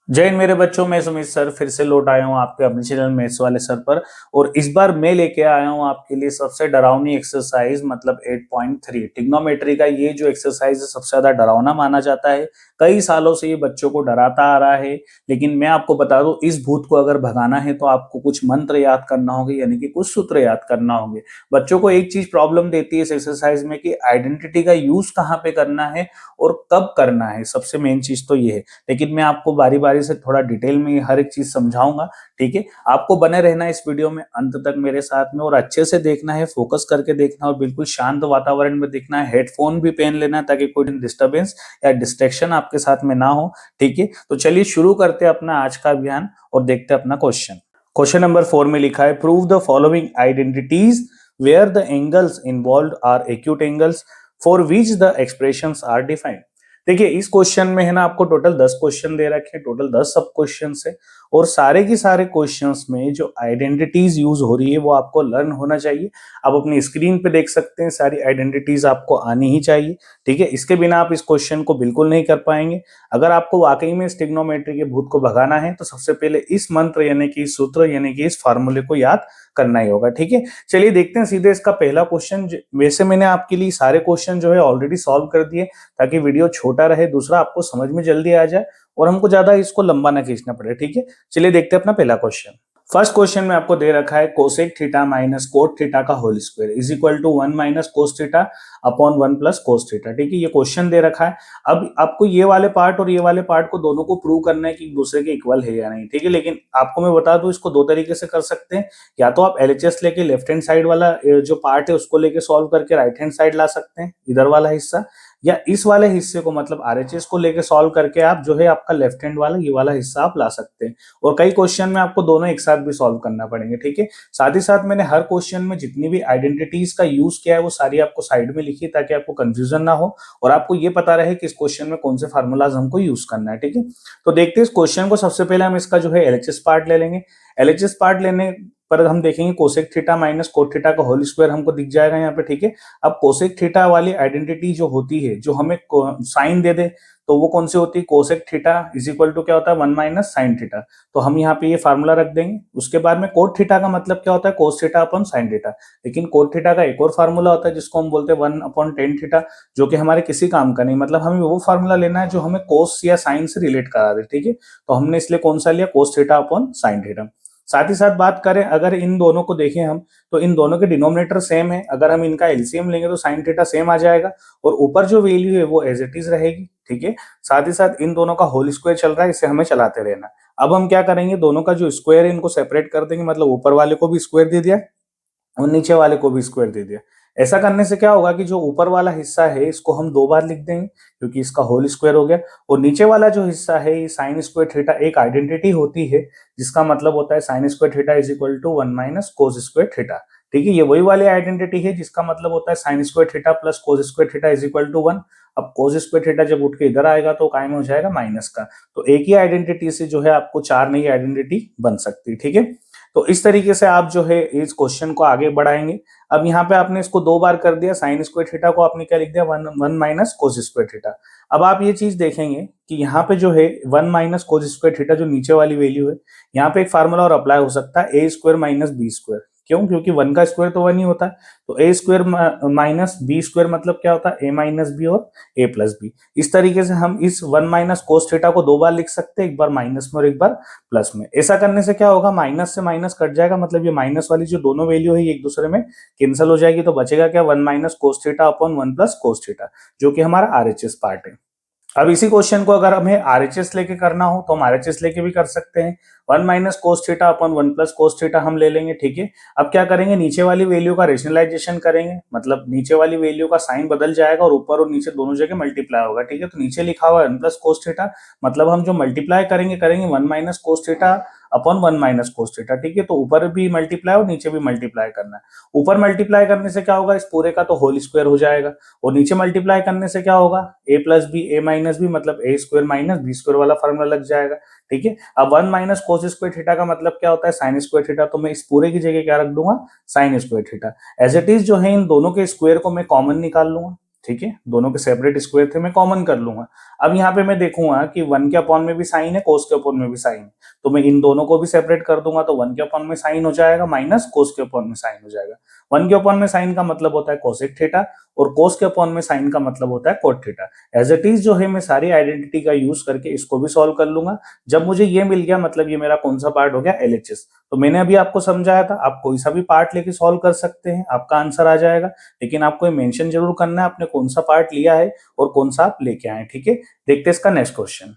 जय हिंद मेरे बच्चों, मैं सुमित सर फिर से लौट आया हूँ आपके अपने चैनल मैथ्स वाले सर पर। और इस बार मैं लेके आया हूँ आपके लिए सबसे डरावनी एक्सरसाइज मतलब 8.3 ट्रिग्नोमेट्री का। ये जो एक्सरसाइज है सबसे ज्यादा डरावना माना जाता है। कई सालों से ये बच्चों को डराता आ रहा है। लेकिन मैं आपको बता दूं, इस भूत को अगर भगाना है तो आपको कुछ मंत्र याद करना होगा, यानी कि कुछ सूत्र याद करना होंगे। बच्चों को एक चीज प्रॉब्लम देती है इस एक्सरसाइज में कि आइडेंटिटी का यूज कहाँ पे करना है और कब करना है। सबसे मेन चीज तो ये है। लेकिन मैं आपको बारी बारी से थोड़ा डिटेल में हर एक चीज समझाऊंगा। ठीक है, आपको बने रहना है इस वीडियो में अंत तक मेरे साथ में, और अच्छे से देखना है, फोकस करके देखना है और बिल्कुल शांत वातावरण में देखना है। हेडफोन भी पहन लेना है ताकि कोई डिस्टरबेंस या डिस्ट्रैक्शन आपके साथ में ना हो। ठीक है, तो चलिए शुरू करते हैं अपना आज का अभियान और देखते हैं अपना क्वेश्चन। क्वेश्चन नंबर 4 में लिखा है, prove the following identities where the angles involved are acute angles for which the expressions are defined. देखिए, इस क्वेश्चन में है ना आपको टोटल 10 क्वेश्चन दे रखे हैं, टोटल 10 सब क्वेश्चन है। और सारे की सारे क्वेश्चंस में जो आइडेंटिटीज यूज हो रही है वो आपको लर्न होना चाहिए। आप अपनी स्क्रीन पे देख सकते हैं, सारी आइडेंटिटीज आपको आनी ही चाहिए। ठीक है, इसके बिना आप इस क्वेश्चन को बिल्कुल नहीं कर पाएंगे। अगर आपको वाकई में ट्रिग्नोमेट्री के भूत को भगाना है तो सबसे पहले इस मंत्र यानी कि इस सूत्र यानी कि इस फार्मूले को याद करना ही होगा। ठीक है, चलिए देखते हैं सीधे इसका पहला क्वेश्चन। वैसे मैंने आपके लिए सारे क्वेश्चन जो है ऑलरेडी सॉल्व कर दिए ताकि वीडियो छोटा रहे, दूसरा आपको समझ में जल्दी आ जाए और हमको ज्यादा इसको लंबा ना खींचना पड़े। ठीक है, चलिए देखते हैं अपना पहला क्वेश्चन। फर्स्ट क्वेश्चन में आपको दे रखा है cosec theta minus cot theta का whole square is equal to 1 minus cos theta upon 1 plus cos theta. ठीक है, ये क्वेश्चन दे रखा है। अब आपको ये वाले पार्ट और ये वाले पार्ट को दोनों को प्रूव करना है कि एक दूसरे के इक्वल है या नहीं। ठीक है, लेकिन आपको मैं बता दूं इसको दो तरीके से कर सकते हैं। या तो आप एलएचएस लेके लेफ्ट हैंड साइड वाला जो पार्ट है उसको लेके सॉल्व करके राइट हैंड साइड ला सकते हैं, इधर वाला हिस्सा। या इस वाले हिस्से को मतलब आरएचएस को लेके सॉल्व करके आप जो है आपका लेफ्ट हैंड वाला ये वाला हिस्सा आप ला सकते हैं। और कई क्वेश्चन में आपको दोनों एक साथ भी सॉल्व करना पड़ेंगे। ठीक है, साथ ही साथ मैंने हर क्वेश्चन में जितनी भी आइडेंटिटीज का यूज किया है वो सारी आपको साइड में लिखी ताकि आपको कंफ्यूजन ना हो और आपको ये पता रहे कि इस क्वेश्चन में कौन से फार्मूलाज हमको यूज करना है। ठीक है, तो देखते हैं इस क्वेश्चन को। सबसे पहले हम इसका जो है एलएचएस पार्ट ले लेंगे। एलएचएस पार्ट लेने पर हम देखेंगे cosec theta minus cot theta का होल स्क्वायर हमको दिख जाएगा यहाँ पे। ठीक है, अब कोसेक थीटा वाली आइडेंटिटी जो होती है, जो हमें साइन दे दे, तो वो कौन सी होती है? Cosec theta is equal to क्या होता है? 1 माइनस साइन थीटा। तो हम यहाँ पे ये फार्मूला रख देंगे। उसके बाद में कोट थीटा का मतलब क्या होता है? कोस थीटा अपॉन साइन थीटा। लेकिन कोट थीटा का एक और फार्मूला होता है जिसको हम बोलते हैं 1 अपॉन टेन थीटा, जो कि हमारे किसी काम का नहीं। मतलब हमें वो फार्मूला लेना है जो हमें कोस या साइन से रिलेट करा दे। ठीक है, तो हमने इसलिए कौन सा लिया? कोस थीटा अपॉन साइन थीटा। साथ ही साथ बात करें, अगर इन दोनों को देखें हम, तो इन दोनों के डिनोमिनेटर सेम है। अगर हम इनका एलसीएम लेंगे तो साइन थीटा सेम आ जाएगा और ऊपर जो वैल्यू है वो एज इट इज रहेगी। ठीक है, साथ ही साथ इन दोनों का होल स्क्वायर चल रहा है, इसे हमें चलाते रहना। अब हम क्या करेंगे, दोनों का जो स्क्वायर है इनको सेपरेट कर देंगे। मतलब ऊपर वाले को भी स्क्वायर दे दिया और नीचे वाले को भी स्क्वायर दे दिया। ऐसा करने से क्या होगा कि जो ऊपर वाला हिस्सा है इसको हम दो बार लिख देंगे क्योंकि इसका होल स्क्वायर हो गया। और नीचे वाला जो हिस्सा है ये साइन स्क्वायर थीटा एक आइडेंटिटी होती है जिसका मतलब होता है sine square theta is equal to 1 minus cos square theta. ठीक है, ये वही वाली आइडेंटिटी है जिसका मतलब होता है sine square theta plus cos square theta is equal to 1। अब कोस स्क्वायर थीटा जब उठ के इधर आएगा तो कायम हो जाएगा माइनस का। तो एक ही आइडेंटिटी से जो है आपको चार नई आइडेंटिटी बन सकती है। ठीक है, तो इस तरीके से आप जो है इस क्वेश्चन को आगे बढ़ाएंगे। अब यहाँ पे आपने इसको दो बार कर दिया, साइन स्क्वायर थीटा को आपने क्या लिख दिया? One minus cos square theta. अब आप ये चीज देखेंगे कि यहाँ पे जो है 1 माइनस कोस स्क्वायर थीटा जो नीचे वाली वैल्यू है, यहाँ पे एक फार्मूला और अप्लाई हो सकता है, A square minus B square. क्यों? क्योंकि 1 का स्क्वायर तो 1 ही होता है। तो ए स्क्वायर माइनस बी स्क्वायर मतलब क्या होता है? ए माइनस बी और ए प्लस बी। इस तरीके से हम इस 1 माइनस कोस थीटा को दो बार लिख सकते हैं, एक बार माइनस में और एक बार प्लस में। ऐसा करने से क्या होगा? माइनस से माइनस कट जाएगा, मतलब ये माइनस वाली जो दोनों वैल्यू है ये एक दूसरे में कैंसिल हो जाएगी। तो बचेगा क्या? 1 minus cos theta upon 1 plus cos theta, जो कि हमारा आरएचएस पार्ट है। अब इसी क्वेश्चन को अगर हमें आरएचएस लेके करना हो तो हम आरएचएस लेके भी कर सकते हैं। 1 minus cos theta upon 1 plus cos theta हम ले लेंगे। ठीक है, अब क्या करेंगे? नीचे वाली वैल्यू का रेशनलाइजेशन करेंगे, मतलब नीचे वाली वैल्यू का साइन बदल जाएगा और ऊपर और नीचे दोनों जगह मल्टीप्लाई होगा। ठीक है, तो नीचे लिखा हुआ है 1 प्लस कोस थीटा, मतलब हम जो मल्टीप्लाई करेंगे करेंगे 1 minus cos theta upon 1 minus cos theta. ठीक है, तो ऊपर भी मल्टीप्लाई और नीचे भी मल्टीप्लाई करना है। ऊपर मल्टीप्लाई करने से क्या होगा? इस पूरे का तो होल स्क्वायर हो जाएगा और नीचे मल्टीप्लाई करने से क्या होगा? ए प्लस बी ए माइनस बी, मतलब ए स्क्वायर माइनस बी स्क्वायर वाला फॉर्मूला लग जाएगा। ठीक है, अब 1 माइनस कोस स्क्वायर थीटा का मतलब क्या होता है? Sine square theta. तो मैं इस पूरे की जगह क्या रख दूंगा? Sine square theta. As it is जो है इन दोनों के स्क्वायर को मैं कॉमन निकाल लूंगा। ठीक है, दोनों के सेपरेट स्क्वायर थे, मैं कॉमन कर लूंगा। अब यहाँ पे मैं देखूंगा कि 1 के अपॉन में भी साइन है, कोस के अपॉन में भी साइन है, तो मैं इन दोनों को भी सेपरेट कर दूंगा, तो 1 के अपॉन में साइन हो जाएगा माइनस कोस के अपॉन में साइन हो जाएगा। 1 के अपॉन में साइन का मतलब होता है कोसेक थीटा, और कोस के अपॉन में साइन का मतलब होता है cot theta. As it is जो है मैं सारी आइडेंटिटी का यूज करके इसको भी सॉल्व कर लूंगा। जब मुझे ये मिल गया, मतलब ये मेरा कौन सा पार्ट हो गया, एलएचएस। तो मैंने अभी आपको समझाया था, आप कोई सा भी पार्ट लेके सॉल्व कर सकते हैं, आपका आंसर आ जाएगा। लेकिन आपको ये मेंशन जरूर करना है आपने कौन सा पार्ट लिया है और कौन सा आप लेके आए, ठीक है। देखते हैं इसका नेक्स्ट क्वेश्चन।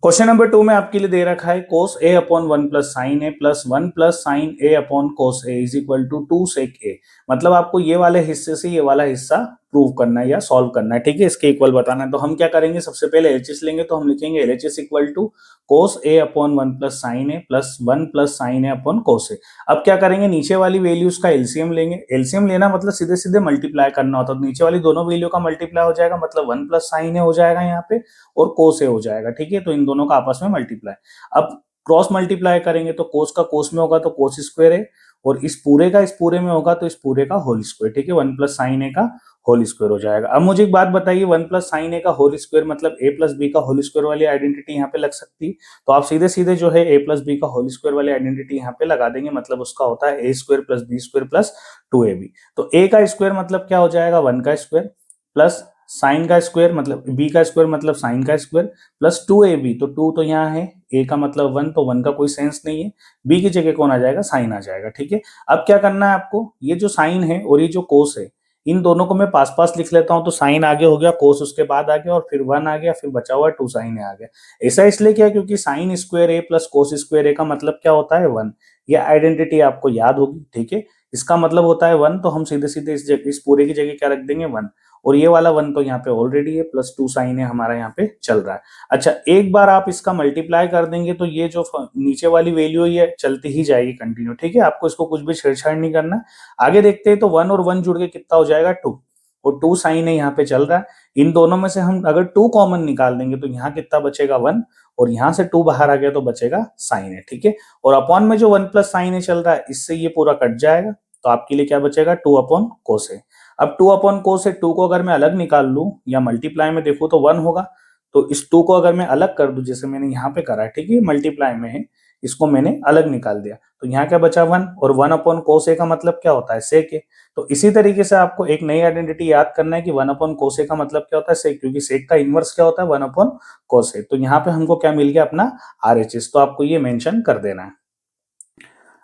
क्वेश्चन नंबर 2 में आपके लिए दे रखा है cos A upon 1 plus sine A plus 1 plus sine A upon cos A is equal to 2 sec A. मतलब आपको ये वाले हिस्से से ये वाला हिस्सा प्रूव करना है या सॉल्व करना है, ठीक है, इसके इक्वल बताना है। तो हम क्या करेंगे, सबसे पहले एलएचएस लेंगे, तो हम लिखेंगे LHS equal to cos A upon 1 plus sine A plus 1 plus sine A upon cos A. अब क्या करेंगे, नीचे वाली वैल्यूज का एलसीएम लेंगे। एलसीएम लेना मतलब सीधे सीधे मल्टीप्लाई करना होता है, तो नीचे वाली दोनों वैल्यू का मल्टीप्लाई हो जाएगा, मतलब 1 प्लस साइन ए हो जाएगा यहाँ पे और कोस ए हो जाएगा, ठीक है। तो इन दोनों का आपस में मल्टीप्लाई। अब क्रॉस मल्टीप्लाई करेंगे तो कोस का कोस में होगा तो कोस स्क्वायर है, और इस पूरे का इस पूरे में होगा तो इस पूरे का होल स्क्वायर, ठीक है। 1 प्लस साइन ए का होल स्क्वायर हो जाएगा। अब मुझे एक बात बताइए, 1 प्लस साइन ए का होल स्क्वायर मतलब ए प्लस बी का होल स्क्वायर वाली आइडेंटिटी यहाँ पे लग सकती है। तो आप सीधे सीधे जो है ए प्लस बी का होल स्क्वायर वाली आइडेंटिटी यहाँ पे लगा देंगे, मतलब उसका होता है A square plus B square plus 2ab। तो ए का स्क्वायर मतलब क्या हो जाएगा, 1 का स्क्वायर प्लस साइन का स्क्वायर मतलब बी का स्क्वायर मतलब साइन का स्क्वायर प्लस 2ab। तो 2 तो यहाँ है, ए का मतलब 1, तो 1 का कोई सेंस नहीं है, बी की जगह कौन आ जाएगा, साइन आ जाएगा, ठीक है। अब क्या करना है आपको, ये जो साइन है और ये जो कोस है, इन दोनों को मैं पास पास लिख लेता हूं, तो साइन आगे हो गया, कोस उसके बाद आ गया, और फिर 1 आ गया, फिर बचा हुआ 2 साइन आ गया। ऐसा इसलिए क्या, क्योंकि sign square A plus cos square ए का मतलब क्या होता है, 1। ये आइडेंटिटी आपको याद होगी, ठीक है। इसका मतलब होता है 1, तो हम सीधे सीधे इस पूरे की जगह क्या रख देंगे, 1। और ये वाला 1 तो यहाँ पे ऑलरेडी है, प्लस 2 साइन है हमारा यहाँ पे चल रहा है। अच्छा, एक बार आप इसका मल्टीप्लाई कर देंगे तो ये जो नीचे वाली वैल्यू ये चलती ही जाएगी कंटिन्यू, ठीक है। आपको इसको कुछ भी छेड़छाड़ नहीं करना। आगे देखते हैं, तो 1 और 1 जुड़ के कितना हो जाएगा, 2, और 2 साइन है यहाँ पे चल रहा है। इन दोनों में से हम अगर 2 कॉमन निकाल देंगे तो यहाँ कितना बचेगा, 1, और यहाँ से 2 बाहर आ गया तो बचेगा साइन है, ठीक है। और अपॉन में जो 1 प्लस साइन है चल रहा है, इससे ये पूरा कट जाएगा, तो आपके लिए क्या बचेगा, 2 अपॉन कोस है। अब 2 अपॉन कोस है, 2 को अगर मैं अलग निकाल लूं या मल्टीप्लाई में देखूं तो 1 होगा। तो इस 2 को अगर मैं अलग कर दूं, जैसे मैंने यहाँ पे करा है, ठीक है, मल्टीप्लाई में है, इसको मैंने अलग निकाल दिया, तो यहाँ क्या बचा, 1, और 1 अपॉन कोस ए का मतलब क्या होता है, सेक ए। तो इसी तरीके से आपको एक नई आइडेंटिटी याद करना है कि 1 अपॉन कोस ए का मतलब क्या होता है, सेक, क्योंकि सेक का इनवर्स क्या होता है, 1 अपॉन कोस ए। तो यहाँ पे हमको क्या मिल गया, अपना आरएचएस, तो आपको ये मेंशन कर देना है।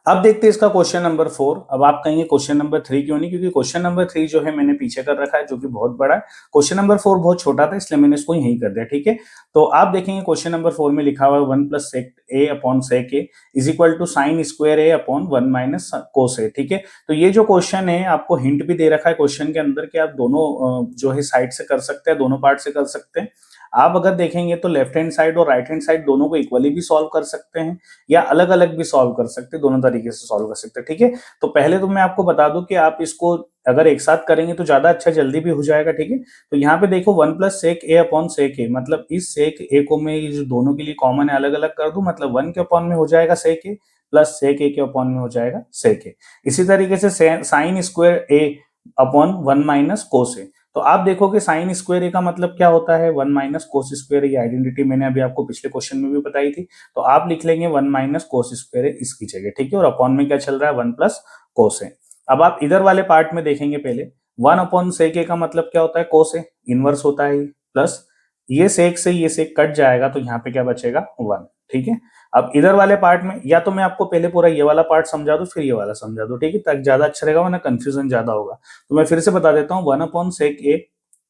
अब देखते हैं इसका क्वेश्चन नंबर 4। अब आप कहेंगे क्वेश्चन नंबर 3 क्यों नहीं, क्योंकि क्वेश्चन नंबर 3 जो है मैंने पीछे कर रखा है, जो कि बहुत बड़ा है। क्वेश्चन नंबर 4 बहुत छोटा था, इसलिए मैंने इसको यहीं कर दिया, ठीक है। तो आप देखेंगे क्वेश्चन नंबर 4 में लिखा हुआ है 1 plus sec A upon sec A is equal to sine square A upon 1 minus cos A, ठीक है। तो ये जो क्वेश्चन है, आपको हिंट भी दे रखा है क्वेश्चन के अंदर कि आप दोनों जो है साइड से कर सकते हैं, दोनों पार्ट से कर सकते हैं। आप अगर देखेंगे तो लेफ्ट हैंड साइड और राइट हैंड साइड दोनों को इक्वली भी सॉल्व कर सकते हैं, या अलग अलग भी सॉल्व कर सकते हैं, दोनों तरीके से सॉल्व कर सकते हैं, ठीक है। तो पहले तो मैं आपको बता दूं कि आप इसको अगर एक साथ करेंगे तो ज्यादा अच्छा, जल्दी भी हो जाएगा, ठीक है। तो यहाँ पे देखो 1 plus sec A upon sec A, मतलब इस सेक ए को मैं जो दोनों के लिए कॉमन है अलग अलग कर दूं, मतलब 1 के अपॉन में हो जाएगा सेक ए, प्लस सेक ए के अपॉन में हो जाएगा सेक ए। इसी तरीके से sign square A upon 1 minus cos ए। तो आप देखोगे साइन स्क्वायर ए का मतलब क्या होता है, 1 माइनस कोस स्क्वायर। ये आइडेंटिटी मैंने अभी आपको पिछले क्वेश्चन में भी बताई थी। तो आप लिख लेंगे 1 माइनस कोस स्क्वायर ए इसकी जगह, ठीक है। और अपॉन में क्या चल रहा है, 1 प्लस कोस ए। अब आप इधर वाले पार्ट में देखेंगे, पहले 1 अपॉन सेक ए का मतलब क्या होता है, कोस ए, इनवर्स होता है, प्लस ये सेक से ये सेक कट जाएगा, तो यहाँ पे क्या बचेगा, 1, ठीक है। अब इधर वाले पार्ट में या तो मैं आपको पहले पूरा ये वाला पार्ट समझा दूं, फिर ये वाला समझा दूं, ठीक है, ताकि ज्यादा अच्छा रहेगा, वरना कंफ्यूजन ज्यादा होगा। तो मैं फिर से बता देता हूँ, 1 अपॉन सेक ए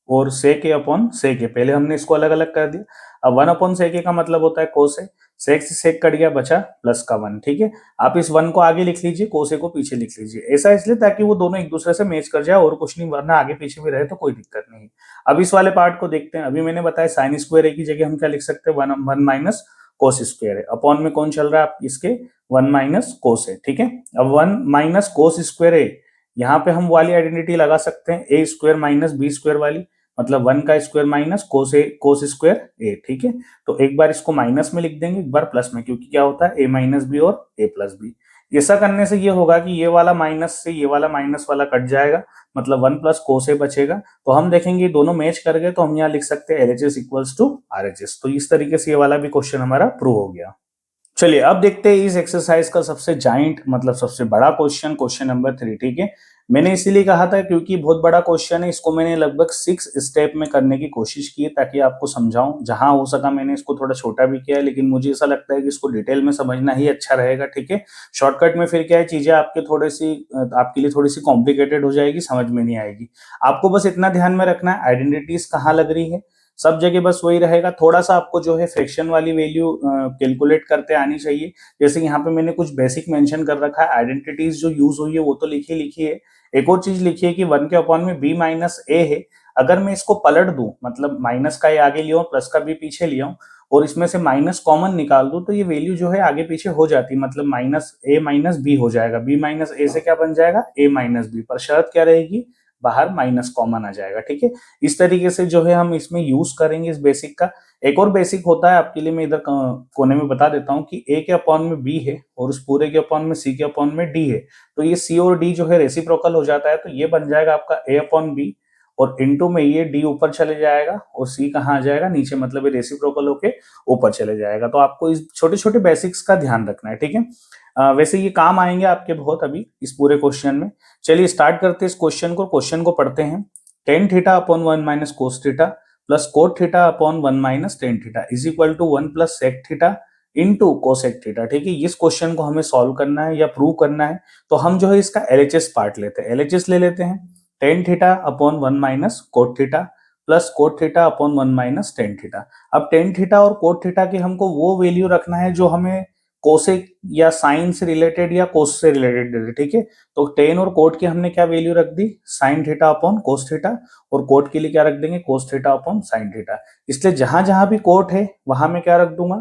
और सेक ए अपॉन सेक ए, पहले हमने इसको अलग अलग कर दिया। अब 1 अपॉन सेक ए का मतलब होता है कोस ए, सेक से सेक कट गया, बचा प्लस का 1, ठीक है। आप इस 1 को आगे लिख लीजिए, कोस ए को पीछे लिख लीजिए, ऐसा इसलिए ताकि वो दोनों एक दूसरे से मैच कर जाए, और कुछ नहीं, वरना आगे पीछे भी रहे तो कोई दिक्कत नहीं। अब इस वाले पार्ट को देखते हैं। अभी मैंने बताया साइन स्क्वायर ए की जगह हम क्या लिख सकते हैं, 1 माइनस कोस स्क्वायर है, अपॉन में कौन चल रहा है आप इसके, 1 माइनस कोस है, ठीक है। अब 1 माइनस कोस स्क्वायर है, यहाँ पे हम वाली आइडेंटिटी लगा सकते हैं, ए स्क्वायर माइनस बी स्क्वायर वाली, मतलब 1 का square minus cos square A, ठीक है। तो एक बार इसको माइनस में लिख देंगे, एक बार प्लस में, क्योंकि क्या होता है ए माइनस बी और ए प्लस बी। ऐसा करने से ये होगा कि ये वाला माइनस से ये वाला माइनस वाला कट जाएगा, मतलब 1 प्लस कोस ए बचेगा। तो हम देखेंगे दोनों मैच कर गए तो हम यहाँ लिख सकते हैं LHS इक्वल्स टू RHS। तो इस तरीके से ये वाला भी क्वेश्चन हमारा प्रूव हो गया। चलिए अब देखते हैं इस एक्सरसाइज का सबसे जाइंट मतलब सबसे बड़ा क्वेश्चन, क्वेश्चन नंबर 3। ठीक है, मैंने इसीलिए कहा था क्योंकि बहुत बड़ा क्वेश्चन है, इसको मैंने लगभग 6 स्टेप में करने की कोशिश की है ताकि आपको समझाऊं। जहां हो सका मैंने इसको थोड़ा छोटा भी किया है, लेकिन मुझे ऐसा लगता है कि इसको डिटेल में समझना ही अच्छा रहेगा। ठीक है, शॉर्टकट में फिर क्या है, चीजें आपके लिए थोड़ी सी कॉम्प्लिकेटेड हो जाएगी, समझ में नहीं आएगी। आपको बस इतना ध्यान में रखना है आइडेंटिटीज कहाँ लग रही है, सब जगह बस वही रहेगा। थोड़ा सा आपको जो है फ्रैक्शन वाली वैल्यू कैलकुलेट करते आनी चाहिए। जैसे यहाँ पे मैंने कुछ बेसिक मेंशन कर रखा है, आइडेंटिटीज जो यूज हुई है वो तो लिखी है। एक और चीज लिखी है कि 1 के अपॉन में b माइनस ए है। अगर मैं इसको पलट दूं, मतलब माइनस का ए आगे लिया प्लस का b पीछे लिया और इसमें से माइनस कॉमन निकाल दूं, तो ये वैल्यू जो है आगे पीछे हो जाती, मतलब माइनस ए माइनस बी हो जाएगा। b माइनस ए से क्या बन जाएगा, a माइनस बी, पर शर्त क्या रहेगी, बाहर माइनस कॉमन आ जाएगा। ठीक है, इस तरीके से जो है हम इसमें यूज करेंगे इस बेसिक का। एक और बेसिक होता है आपके लिए, मैं इधर कोने में बता देता हूँ कि a के अपॉन में b है और उस पूरे के अपॉन में c के अपॉन में d है। तो ये c और d जो है रेसिप्रोकल हो जाता है, तो ये बन जाएगा आपका a अपॉन b और इनटू में ये d ऊपर चले जाएगा और c कहाँ आ जाएगा, नीचे, मतलब ये रेसिप्रोकल होके ऊपर चले जाएगा। तो आपको इस छोटे छोटे बेसिक्स का ध्यान रखना है। ठीक है, वैसे ये काम आएंगे आपके बहुत अभी इस पूरे क्वेश्चन में। चलिए स्टार्ट करते हैं इस क्वेश्चन को पढ़ते हैं। Tan theta upon 1 minus cos theta plus cot theta upon 1 minus tan theta is equal to 1 plus sec theta into cosec theta. ठीक है, इस क्वेश्चन को हमें सॉल्व करना है या प्रूव करना है, तो हम जो है इसका LHS पार्ट लेते हैं। LHS ले लेते हैं, tan theta upon 1 minus cot theta plus cot theta upon 1 minus tan theta. अब टेन थीटा और कोट थीटा की हमको वो वैल्यू रखना है जो हमें कोसेक या साइन से रिलेटेड या कोस से रिलेटेड दे दे। ठीक है, तो टेन और कोट की हमने क्या वैल्यू रख दी, sine theta upon cos theta, और कोट के लिए क्या रख देंगे, cos theta upon sine theta. इसलिए जहां जहां भी कोट है वहां मैं क्या रख दूंगा,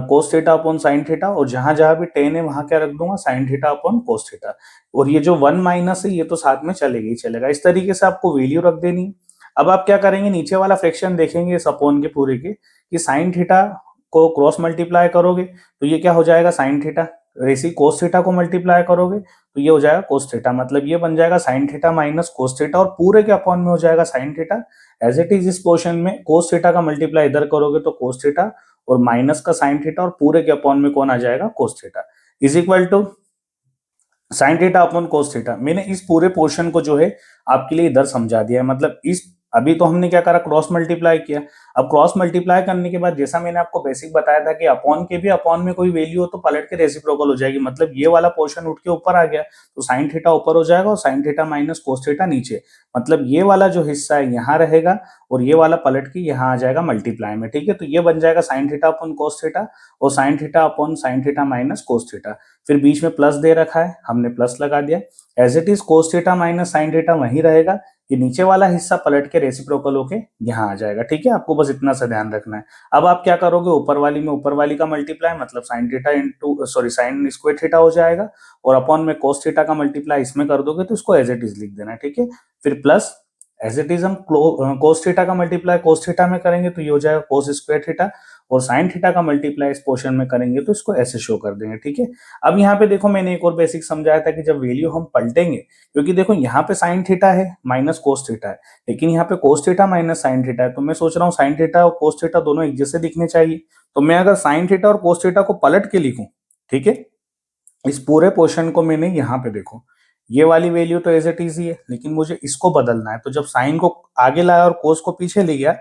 कोस थीटा अपॉन साइन थीटा, और जहां जहां भी टेन है वहां क्या रख दूंगा, sign theta upon cos theta. और ये जो 1 माइनस है ये तो साथ में चलेगा ही चलेगा। इस तरीके से आपको वैल्यू रख देनी है। अब आप क्या करेंगे, नीचे वाला फ्रैक्शन देखेंगे इस अपॉन के पूरे के, कि साइन थीटा को क्रॉस मल्टीप्लाई करोगे तो ये क्या हो जाएगा, साइन थीटा, रेसी कोस थीटा को मल्टीप्लाई करोगे तो ये हो जाएगा कोस थीटा, मतलब ये बन जाएगा sine theta minus cos theta, और पूरे के अपॉन में हो जाएगा sine theta. As it is इस पोर्शन में कोस थीटा का मल्टीप्लाई इधर करोगे तो कोस थीटा, और माइनस का साइन थीटा, और पूरे के अपॉन में कौन आ जाएगा, cos theta, is equal to sine theta upon cos theta. मैंने इस पूरे पोर्शन को जो है आपके लिए इधर समझा दिया है, मतलब इस अभी तो हमने क्या करा, क्रॉस मल्टीप्लाई किया। अब क्रॉस मल्टीप्लाई करने के बाद जैसा मैंने आपको बेसिक बताया था कि अपॉन के भी अपॉन में कोई वैल्यू हो तो पलट के रेसिप्रोकल हो जाएगी, मतलब ये वाला पोर्शन उठ के ऊपर आ गया तो साइन थीटा ऊपर हो जाएगा और sine theta minus cos theta नीचे, मतलब ये वाला जो हिस्सा है यहाँ रहेगा और ये वाला पलट के यहाँ आ जाएगा मल्टीप्लाई में। ठीक है, तो ये बन जाएगा sine theta upon cos theta और sine theta upon sine theta minus cos theta. फिर बीच में प्लस दे रखा है, हमने प्लस लगा दिया। As it is cos theta minus sine theta वहीं रहेगा, ये नीचे वाला हिस्सा पलट के रेसिप्रोकल होके यहाँ आ जाएगा। ठीक है, आपको बस इतना सा ध्यान रखना है। अब आप क्या करोगे, ऊपर वाली में ऊपर वाली का मल्टीप्लाई, मतलब sine theta into sine square theta हो जाएगा, और अपॉन में कोस थीटा का मल्टीप्लाई इसमें कर दोगे तो इसको एज इट इज लिख देना। ठीक है, फिर प्लस एज इट इज हम कोस थीटा का मल्टीप्लाई कोस थीटा में करेंगे तो ये हो जाएगा कोस स्क्वायर थीटा, और साइन थीटा का मल्टीप्लाई इस पोर्शन में करेंगे तो इसको ऐसे शो कर देंगे। ठीक है, अब यहाँ पे देखो मैंने एक और बेसिक समझाया था कि जब वैल्यू हम पलटेंगे, क्योंकि देखो यहाँ पे साइन थीटा है माइनस कोस थीटा है, लेकिन यहाँ पे कोस थीटा माइनस साइन थीटा है, तो मैं सोच रहा हूँ साइन थीटा और कोस थीटा दोनों एक जैसे दिखने चाहिए। तो मैं अगर साइन थीटा और कोस थीटा को पलट के लिखूं, ठीक है, इस पूरे पोर्शन को मैंने यहाँ पे देखो, ये वाली वैल्यू तो एज इट इज ही है, लेकिन मुझे इसको बदलना है। तो जब साइन को आगे लाया और कोस को पीछे ले गया,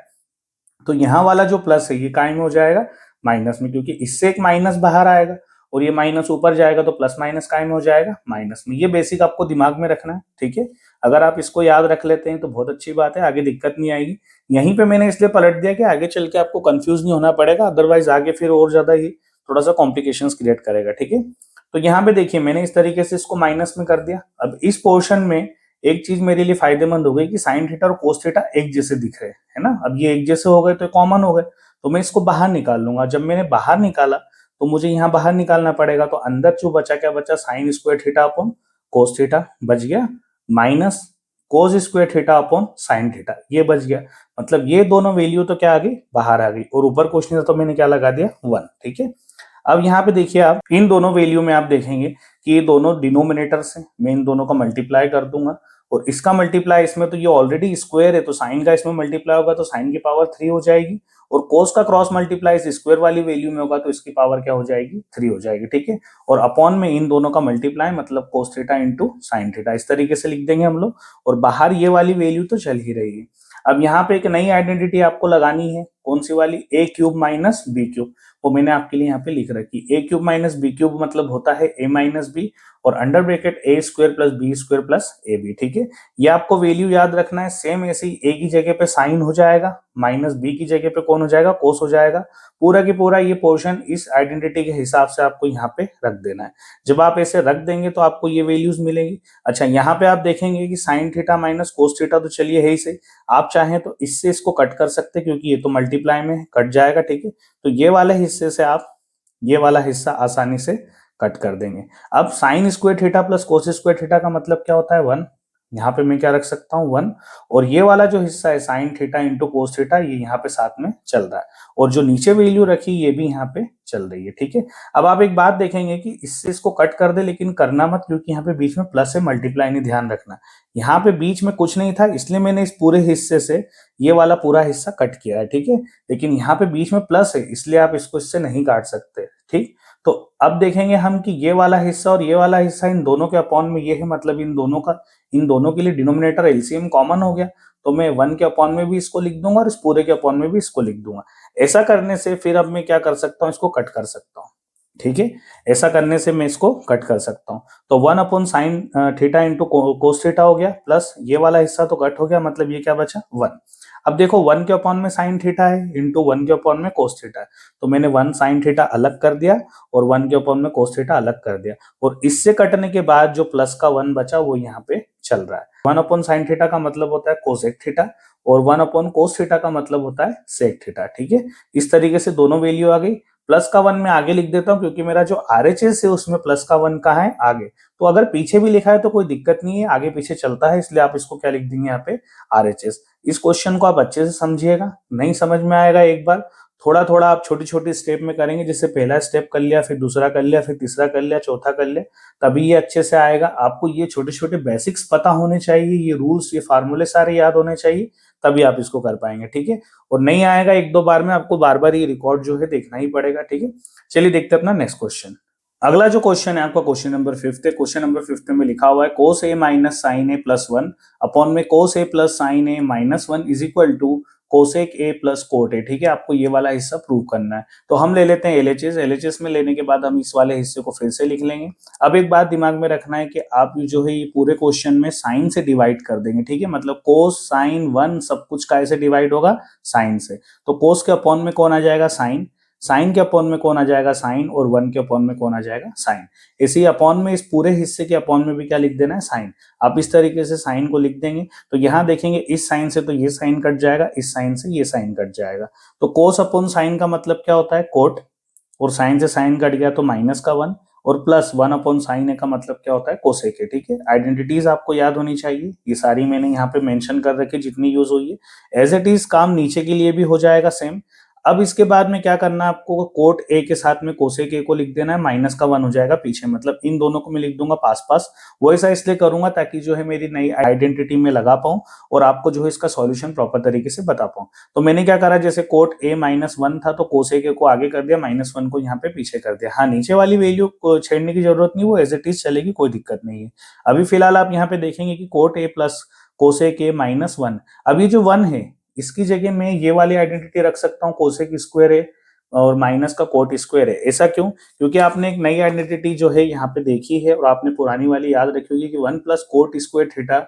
तो यहाँ वाला जो प्लस है ये काय में हो जाएगा, माइनस में, क्योंकि इससे एक माइनस बाहर आएगा और ये माइनस ऊपर जाएगा तो प्लस माइनस काय में हो जाएगा, माइनस में। ये बेसिक आपको दिमाग में रखना है। ठीक है, अगर आप इसको याद रख लेते हैं तो बहुत अच्छी बात है, आगे दिक्कत नहीं आएगी। यहीं पे मैंने इसलिए पलट दिया कि आगे चल के आपको कंफ्यूज नहीं होना पड़ेगा, अदरवाइज आगे फिर और ज्यादा ही थोड़ा सा कॉम्प्लिकेशंस क्रिएट करेगा। ठीक है, तो यहाँ पे देखिए मैंने इस तरीके से इसको माइनस में कर दिया। अब इस पोर्शन में एक चीज मेरे लिए फायदेमंद हो गई कि साइन थीटा और कोस थीटा एक जैसे दिख रहे हैं, है ना। अब ये एक जैसे हो गए तो कॉमन हो गए, तो मैं इसको बाहर निकाल लूंगा। जब मैंने बाहर निकाला तो मुझे यहाँ बाहर निकालना पड़ेगा, तो अंदर जो बचा क्या बचा, sign square theta upon cos theta बच गया, minus cos square theta upon sine theta ये बच गया। मतलब ये दोनों वैल्यू तो क्या आ गई, बाहर आ गई, और ऊपर क्वेश्चन तो मैंने क्या लगा दिया, 1। ठीक है, अब यहाँ पे देखिए आप इन दोनों वैल्यू में आप देखेंगे कि ये दोनों डिनोमिनेटर्स हैं, मैं इन दोनों का मल्टीप्लाई कर दूंगा और इसका मल्टीप्लाई इसमें, तो ये ऑलरेडी स्क्वायर है तो साइन का इसमें मल्टीप्लाई होगा तो साइन की पावर 3 हो जाएगी, और कोस का क्रॉस मल्टीप्लाई इस स्क्वायर वाली वैल्यू में होगा तो इसकी पावर क्या हो जाएगी, 3 हो जाएगी, ठीक है। और अपॉन में इन दोनों का मल्टीप्लाई मतलब cos theta into sine theta, इस तरीके से लिख देंगे हम लोग, और बाहर ये वाली वैल्यू तो चल ही रही है। अब यहाँ पे एक नई आइडेंटिटी आपको लगानी है, कौन सी वाली, a cube minus b cube, वो मैंने आपके लिए यहाँ पे लिख रखी। A cube minus b cube मतलब होता है ए माइनस बी और under bracket a square plus B square plus a b, ठीक है। ये आपको वैल्यू याद रखना है, सेम ऐसे ही ए की जगह पे साइन हो जाएगा, माइनस बी की जगह पे कौन हो जाएगा, कोस हो जाएगा। पूरा की पूरा ये पोर्शन इस आइडेंटिटी के हिसाब से आपको यहाँ पे रख देना है। जब आप ऐसे रख देंगे तो आपको ये वैल्यूज मिलेंगी। अच्छा, यहाँ पे आप देखेंगे कि sign theta minus cos theta तो चलिए है ही सही, आप चाहें तो इससे इसको कट कर सकते हैं क्योंकि ये तो मल्टीप्लाई में कट जाएगा, ठीक है। तो ये वाले हिस्से से आप ये वाला हिस्सा आसानी से कट कर देंगे। अब sign square theta plus cos square theta का मतलब क्या होता है, 1। यहाँ पे मैं क्या रख सकता हूँ, 1। और ये वाला जो हिस्सा है sine theta into cos theta, ये यहाँ पे साथ में चल रहा है, और जो नीचे वैल्यू रखी ये भी यहाँ पे चल रही है, ठीक है। अब आप एक बात देखेंगे कि इससे इसको कट कर दे, लेकिन करना मत, क्योंकि यहाँ पे बीच में प्लस है, मल्टीप्लाई नहीं, ध्यान रखना। यहाँ पे बीच में कुछ नहीं था इसलिए मैंने इस पूरे हिस्से से ये वाला पूरा हिस्सा कट किया है, ठीक है। लेकिन यहाँ पे बीच में प्लस है इसलिए आप इसको इससे नहीं काट सकते, ठीक। तो अब देखेंगे हम कि ये वाला हिस्सा और ये वाला हिस्सा इन दोनों के अपॉन में ये है, मतलब इन दोनों के लिए डिनोमिनेटर एलसीएम कॉमन हो गया, तो मैं 1 के अपॉन में भी इसको लिख दूंगा और इस पूरे के अपॉन में भी इसको लिख दूंगा। ऐसा करने से फिर अब मैं क्या कर सकता हूँ, इसको कट कर सकता हूँ, ठीक है। ऐसा करने से मैं इसको कट कर सकता हूँ। तो 1 upon sine theta into cos theta हो गया, प्लस ये वाला हिस्सा तो कट हो गया, मतलब ये क्या बचा, 1। अब देखो 1 के अपॉन में साइन थीटा है इंटू 1 के अपॉन में कोस थीटा है, तो मैंने 1 साइन थीटा अलग कर दिया और 1 के अपॉन में कोस थीटा अलग कर दिया, और इससे कटने के बाद जो प्लस का 1 बचा वो यहाँ पे चल रहा है। 1 अपॉन साइन थीटा का मतलब होता है कोसेक थीटा और 1 अपॉन कोस थीटा का मतलब होता है सेक थीटा, ठीक है। इस तरीके से दोनों वैल्यू आ गई। प्लस का 1 मैं आगे लिख देता हूँ क्योंकि मेरा जो आरएचएस है उसमें प्लस का 1 कहाँ है, आगे। तो अगर पीछे भी लिखा है तो कोई दिक्कत नहीं है, आगे पीछे चलता है, इसलिए आप इसको क्या लिख देंगे यहाँ पे, आरएचएस। इस क्वेश्चन को आप अच्छे से समझिएगा, नहीं समझ में आएगा एक बार थोड़ा थोड़ा आप छोटी छोटी स्टेप में करेंगे, जैसे पहला स्टेप कर लिया, फिर दूसरा कर लिया, फिर तीसरा कर लिया, चौथा कर लिया, तभी ये अच्छे से आएगा। आपको ये छोटे छोटे बेसिक्स पता होने चाहिए, ये रूल्स, ये फार्मूले सारे याद होने चाहिए, तभी आप इसको कर पाएंगे, ठीक है। और नहीं आएगा एक दो बार में, आपको बार बार ये रिकॉर्ड जो है देखना ही पड़ेगा, ठीक है। चलिए देखते हैं अपना नेक्स्ट क्वेश्चन। अगला जो क्वेश्चन है आपका क्वेश्चन नंबर 5 है। क्वेश्चन नंबर 5 में लिखा हुआ है cos A minus sine A plus 1 upon में cos A plus sine A minus 1 is equal to cosec A plus cot A, ठीक है। आपको ये वाला हिस्सा प्रूव करना है, तो हम ले लेते हैं एलएचएस। एलएचएस में लेने के बाद हम इस वाले हिस्से को फिर से लिख लेंगे। अब एक बात दिमाग में रखना है कि आप जो है ये पूरे क्वेश्चन में साइन से डिवाइड कर देंगे, ठीक है। मतलब कोस साइन 1 सब कुछ कैसे डिवाइड होगा, साइन से। तो कोस के अपॉन में कौन आ जाएगा, साइन। साइन के अपॉन में कौन आ जाएगा, साइन, और 1 के अपॉन में कौन आ जाएगा, साइन। इसी अपॉन में इस पूरे हिस्से के अपॉन में भी क्या लिख देना है, साइन। आप इस तरीके से साइन को लिख देंगे, तो यहाँ देखेंगे इस साइन से तो ये साइन कट जाएगा, इस साइन से ये साइन कट जाएगा। तो कोस अपॉन साइन का मतलब क्या होता है, कोट, और साइन से साइन कट गया तो माइनस का 1, और प्लस 1 अपॉन साइन ए का मतलब क्या होता है, कोसेक ए, ठीक है। आइडेंटिटीज आपको याद होनी चाहिए, ये सारी मैंने यहाँ पे मेंशन कर रखी जितनी यूज हुई है। एज इट इज काम नीचे के लिए भी हो जाएगा सेम। अब इसके बाद में क्या करना है आपको, कोट ए के साथ में कोसेक ए को लिख देना है, माइनस का 1 हो जाएगा पीछे, मतलब इन दोनों को मैं लिख दूंगा पास पास। वो ऐसा इसलिए करूंगा ताकि जो है मेरी नई आइडेंटिटी में लगा पाऊं और आपको जो है इसका सॉल्यूशन प्रॉपर तरीके से बता पाऊं। तो मैंने क्या करा, जैसे कोट ए माइनस 1 था तो कोसेक ए को आगे कर दिया, माइनस 1 को यहाँ पे पीछे कर दिया। हाँ, नीचे वाली वैल्यू को छेड़ने की जरूरत नहीं, वो एज इट इज चलेगी, कोई दिक्कत नहीं है। अभी फिलहाल आप यहाँ पे देखेंगे कि coat A plus cosec A minus 1, अब ये जो 1 है इसकी जगह मैं ये वाली आइडेंटिटी रख सकता हूँ, कोसेक स्क्वायर है और माइनस का कोट स्क्वायर है। ऐसा क्यों, क्योंकि आपने एक नई आइडेंटिटी जो है यहाँ पे देखी है और आपने पुरानी वाली याद रखी होगी कि 1 plus cot square theta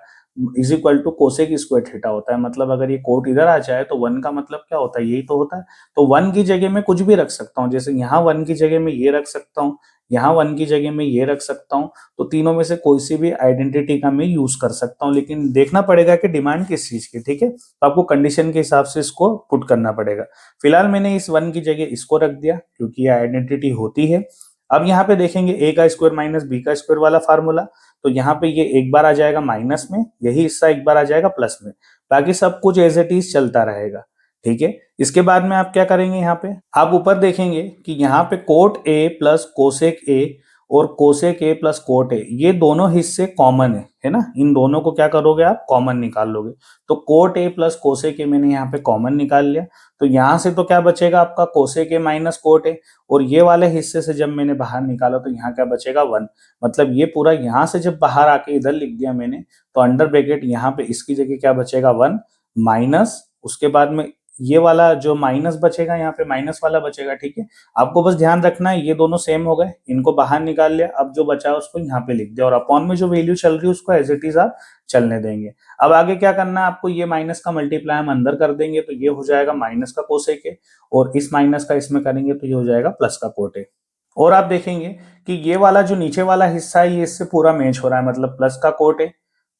is equal to cosec square theta होता है। मतलब अगर ये कोट इधर आ जाए तो 1 का मतलब क्या होता है, यही तो होता है। तो 1 की जगह में कुछ भी रख सकता हूँ, जैसे यहाँ 1 की जगह में ये रख सकता हूँ, यहाँ 1 की जगह में ये रख सकता हूँ। तो तीनों में से कोई सी भी आइडेंटिटी का मैं यूज कर सकता हूँ, लेकिन देखना पड़ेगा कि डिमांड किस चीज की, ठीक है। तो आपको कंडीशन के हिसाब से इसको पुट करना पड़ेगा। फिलहाल मैंने इस 1 की जगह इसको रख दिया क्योंकि ये आइडेंटिटी होती है। अब यहाँ पे देखेंगे ए का स्क्वायर माइनस बी का स्क्वायर वाला फार्मूला, तो यहाँ पे ये एक बार आ जाएगा माइनस में, यही हिस्सा एक बार आ जाएगा प्लस में, बाकी सब कुछ एज इट इज चलता रहेगा, ठीक है। इसके बाद में आप क्या करेंगे, यहाँ पे आप ऊपर देखेंगे कि यहाँ पे cot A plus cosec A और cosec A plus cot A, ये दोनों हिस्से कॉमन है ना। इन दोनों को क्या करोगे आप, कॉमन निकाल लोगे। तो कोट ए प्लस कोसेक ए मैंने यहाँ पे कॉमन निकाल लिया। तो यहाँ से तो क्या बचेगा आपका, cosec A minus cot A, और ये वाले हिस्से से जब मैंने बाहर निकाला तो यहाँ क्या बचेगा, 1। मतलब ये पूरा यहाँ से जब बाहर आके इधर लिख दिया मैंने, तो अंडर ब्रैकेट यहाँ पे इसकी जगह क्या बचेगा, 1 माइनस, उसके बाद में ये वाला जो माइनस बचेगा यहाँ पे माइनस वाला बचेगा। ठीक है, आपको बस ध्यान रखना है ये दोनों सेम हो गए, इनको बाहर निकाल लिया। अब जो बचा उसको यहाँ पे लिख दिया, और अपॉन में जो वैल्यू चल रही है उसको एज इट इज आप चलने देंगे। अब आगे क्या करना है आपको, ये माइनस का मल्टीप्लाई हम अंदर कर देंगे, तो ये हो जाएगा माइनस का कोसेक ए, और इस माइनस का इसमें करेंगे तो ये हो जाएगा प्लस का कोट ए। और आप देखेंगे कि ये वाला जो नीचे वाला हिस्सा है ये इससे पूरा मैच हो रहा है, मतलब प्लस का कोट ए,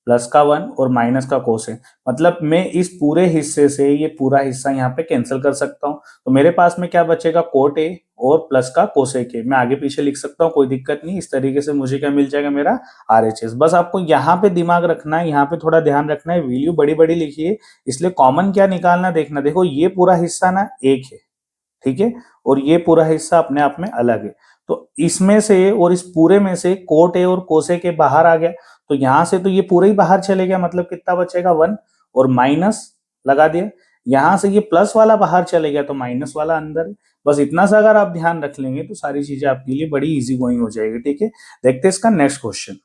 प्लस का 1 और माइनस का कोस है। मतलब मैं इस पूरे हिस्से से ये पूरा हिस्सा यहाँ पे कैंसिल कर सकता हूँ। तो मेरे पास में क्या बचेगा, कोट ए और प्लस का कोसेक ए। मैं आगे पीछे लिख सकता हूँ, कोई दिक्कत नहीं। इस तरीके से मुझे क्या मिल जाएगा, मेरा आरएचएस। बस आपको यहाँ पे दिमाग रखना है, यहाँ पे थोड़ा ध्यान रखना है, वैल्यू बड़ी बड़ी लिखिए, इसलिए कॉमन क्या निकालना देखना। देखो ये पूरा हिस्सा ना एक है, ठीक है, और ये पूरा हिस्सा अपने आप में अलग है। तो इसमें से और इस पूरे में से कोट ए और कोसे के बाहर आ गया, तो यहां से तो ये पूरा ही बाहर चले गया, मतलब कितना बचेगा, 1, और माइनस लगा दिया। यहां से ये प्लस वाला बाहर चले गया तो माइनस वाला अंदर है। बस इतना सा अगर आप ध्यान रख लेंगे तो सारी चीजें आपके लिए बड़ी इजी गोइंग हो जाएगी। ठीक है, देखते हैं इसका नेक्स्ट क्वेश्चन।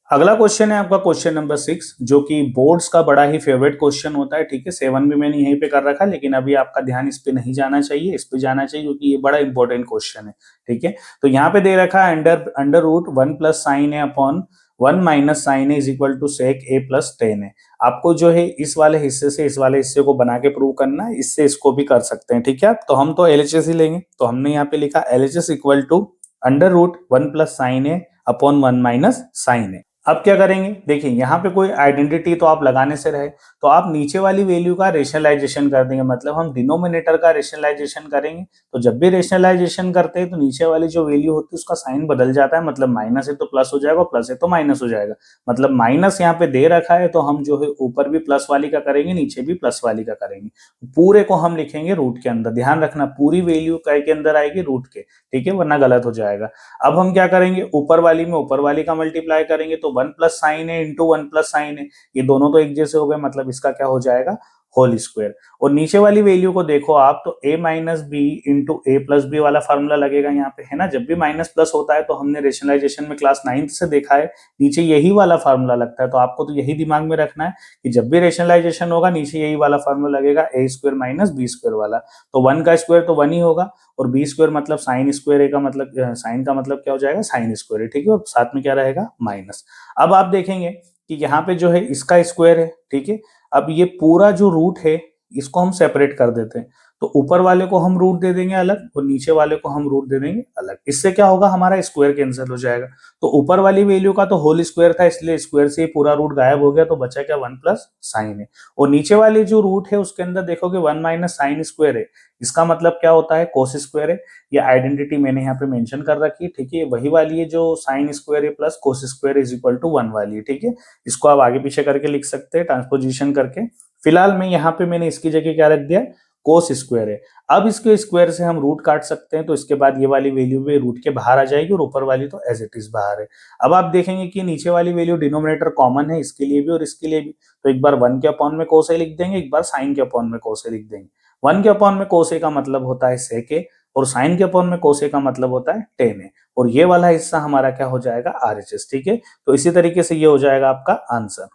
अगला क्वेश्चन है आपका क्वेश्चन नंबर 6, जो कि बोर्ड्स का बड़ा ही फेवरेट क्वेश्चन होता है। ठीक है, 7 भी मैंने यहीं पे कर रखा, लेकिन अभी आपका ध्यान इस पे नहीं जाना चाहिए, इस पे जाना चाहिए क्योंकि ये बड़ा इंपॉर्टेंट क्वेश्चन है। ठीक है, तो यहाँ पे दे रखा है under root 1 plus sine A upon 1 minus sine a is equal to sec a plus tan है। आपको जो है इस वाले हिस्से से इस वाले हिस्से को बना के प्रूव करना है, इससे इसको भी कर सकते हैं। ठीक है, तो हम तो एलएचएस ही लेंगे, तो हमने यहाँ पे लिखा LHS equal to under root 1 plus sine A upon 1 minus sine A. अब क्या करेंगे, देखिए यहाँ पे कोई आइडेंटिटी तो आप लगाने से रहे, तो आप नीचे वाली वैल्यू का रेशनलाइजेशन कर देंगे, मतलब हम डिनोमिनेटर का रेशनलाइजेशन करेंगे। तो जब भी रेशनलाइजेशन करते हैं तो नीचे वाली जो वैल्यू होती है उसका साइन बदल जाता है, मतलब माइनस है तो प्लस हो जाएगा, प्लस है तो माइनस हो जाएगा। मतलब माइनस यहाँ पे दे रखा है तो हम जो है ऊपर भी प्लस वाली का करेंगे, नीचे भी प्लस वाली का करेंगे। पूरे को हम लिखेंगे रूट के अंदर, ध्यान रखना पूरी वैल्यू काय के अंदर आएगी, रूट के। ठीक है, वरना गलत हो जाएगा। अब हम क्या करेंगे, ऊपर वाली में ऊपर वाली का मल्टीप्लाई करेंगे, तो 1 प्लस साइन है इंटू 1 प्लस साइन है, ये दोनों तो एक जैसे हो गए, मतलब इसका क्या हो जाएगा, होल स्क्वायर। और नीचे वाली वैल्यू को देखो आप, तो a minus b into a plus b वाला फार्मूला लगेगा यहाँ पे, है ना। जब भी माइनस प्लस होता है तो हमने रेशनलाइजेशन में क्लास 9th से देखा है, नीचे यही वाला फार्मूला लगता है। तो आपको तो यही दिमाग में रखना है कि जब भी रेशनलाइजेशन होगा नीचे यही वाला फार्मूला लगेगा, ए स्क्वायर माइनस बी स्क्वायर वाला। तो 1 का स्क्वायर तो 1 ही होगा, और बी स्क्वायर मतलब साइन स्क्वायर ए का मतलब, साइन का मतलब क्या हो जाएगा, साइन स्क्वायर है। ठीक है, और साथ में क्या रहेगा, माइनस। अब आप देखेंगे कि यहाँ पे जो है इसका स्क्वायर है। ठीक है, अब ये पूरा जो रूट है इसको हम सेपरेट कर देते हैं, तो ऊपर वाले को हम रूट दे देंगे अलग और नीचे वाले को हम रूट दे देंगे अलग। इससे क्या होगा, हमारा स्क्वायर कैंसिल हो जाएगा। तो ऊपर वाली वैल्यू का तो होल स्क्वायर था, इसलिए स्क्वायर से ही पूरा रूट गायब हो गया, तो बचा क्या, 1 प्लस साइन है। और नीचे वाली जो रूट है उसके अंदर देखोगे 1 माइनस साइन स्क्वायर है, इसका मतलब क्या होता है, कोस स्क्वायर है। ये आइडेंटिटी मैंने यहाँ पे मेंशन कर रखी है। ठीक है, वही वाली है जो साइन स्क्वायर है plus cos square is equal to 1 वाली है। ठीक है, इसको आप आगे पीछे करके लिख सकते हैं, ट्रांसपोजिशन करके। फिलहाल में यहाँ पे मैंने इसकी जगह क्या रख दिया, कोस स्क्वायर है। अब इसके स्क्वायर से हम रूट काट सकते हैं, तो इसके बाद ये वाली वैल्यू भी रूट के बाहर आ जाएगी और ऊपर वाली तो एज इट इज बाहर है। अब आप देखेंगे कि नीचे वाली वैल्यू डिनोमिनेटर कॉमन है, इसके लिए भी और इसके लिए भी, तो एक बार 1 के अपॉन में कोस ए लिख देंगे, एक बार साइन के अपॉन में कोस ए लिख देंगे। 1 के अपॉन में कोस ए का मतलब होता है सेक ए, और साइन के अपॉन में कोस ए का मतलब होता है टेन ए, और ये वाला हिस्सा हमारा क्या हो जाएगा, आरएचएस। ठीक है, तो इसी तरीके से ये हो जाएगा आपका आंसर।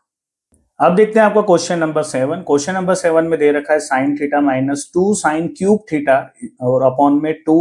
अब देखते हैं आपका क्वेश्चन नंबर 7। क्वेश्चन नंबर 7 में दे रखा है sine theta minus 2 sine cube theta और अपॉन में 2